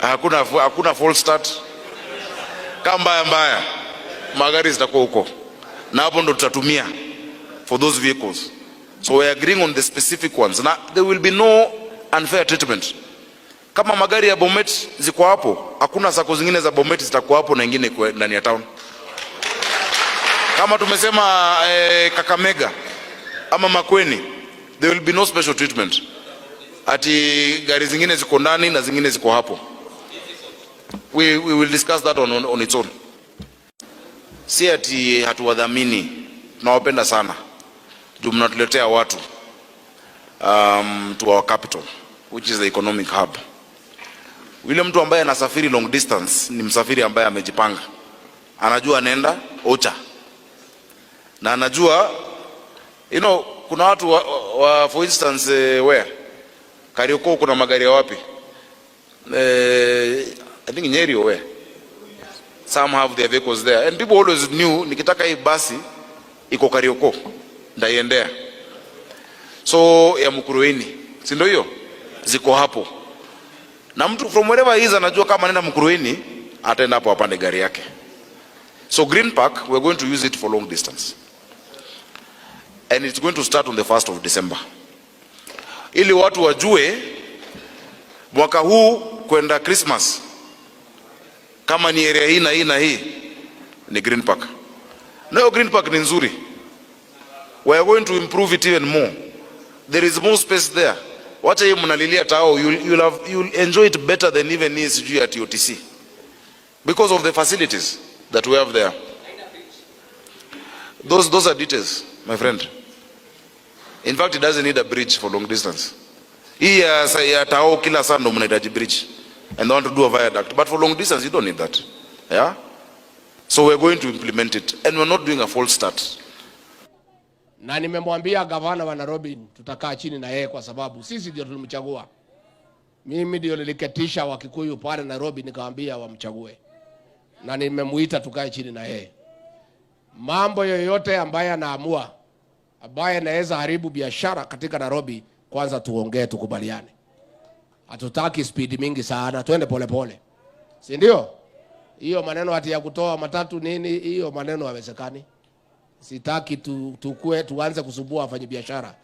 Hakuna false start. Kama mbaya magari zitakuwa huko, na hapo ndo tutatumia for those vehicles. So we are agreeing on the specific ones. Na there will be no unfair treatment. Kama magari ya Bomet ziko hapo, hakuna sako zingine za Bomet zitakuwa hapo na nyingine ndani ya town. Kama tumesema Kakamega ama Makueni, there will be no special treatment. Ati gari zingine ziko ndani na zingine ziko hapo. We will discuss that on its own. Si ati hatuwadhamini, tunawapenda sana. Juu mnatuletea watu to our capital, which is the economic hub. Yule mtu ambaye anasafiri long distance ni msafiri ambaye amejipanga. Anajua anaenda Ocha. Na anajua, kuna watu for instance, where? Kariokoo kuna magari ya wapi? I think Nyeri or where? Some have their vehicles there. And people always knew, nikitaka hii basi, iko Kariokoo, ndaiendea. So, ya Mukuruweni, si ndio hiyo? Ziko hapo. Na mtu from wherever he is anajua kama anaenda Mukuruweni, ataenda hapo apande gari yake. So Green Park, we're going to use it for long distance. And it's going to start on the 1st of December. Ili watu wajue, mwaka huu kwenda Christmas, kama ni area hii na hii na hii, ni Green Park. No, Green Park ni nzuri. We are going to improve it even more. There is more space there. Wacha hii mnalilia tao, you'll enjoy it better than even hii sijui at OTC. Because of the facilities that we have there. Those are details, my friend. In fact, it doesn't need a bridge for long distance. Hii ya tao kila saa ndo mnahitaji bridge. And they want to do a viaduct. But for long distance, you don't need that. Yeah? So we're going to implement it. And we're not doing a false start. Na nimemwambia gavana wa Nairobi tutakaa chini na yeye kwa sababu sisi ndio tulimchagua. Mimi ndio niliketisha Wakikuyu pale Nairobi nikamwambia wamchague. Na nimemuita tukae chini na yeye. Mambo yoyote ambaye anaamua ambaye anaweza haribu biashara katika Nairobi, kwanza tuongee tukubaliane. Hatutaki speed mingi sana, twende pole pole. Si ndio? Hiyo maneno ati ya kutoa matatu nini, hiyo maneno haiwezekani. Sitaki tuanze kusumbua wafanyabiashara.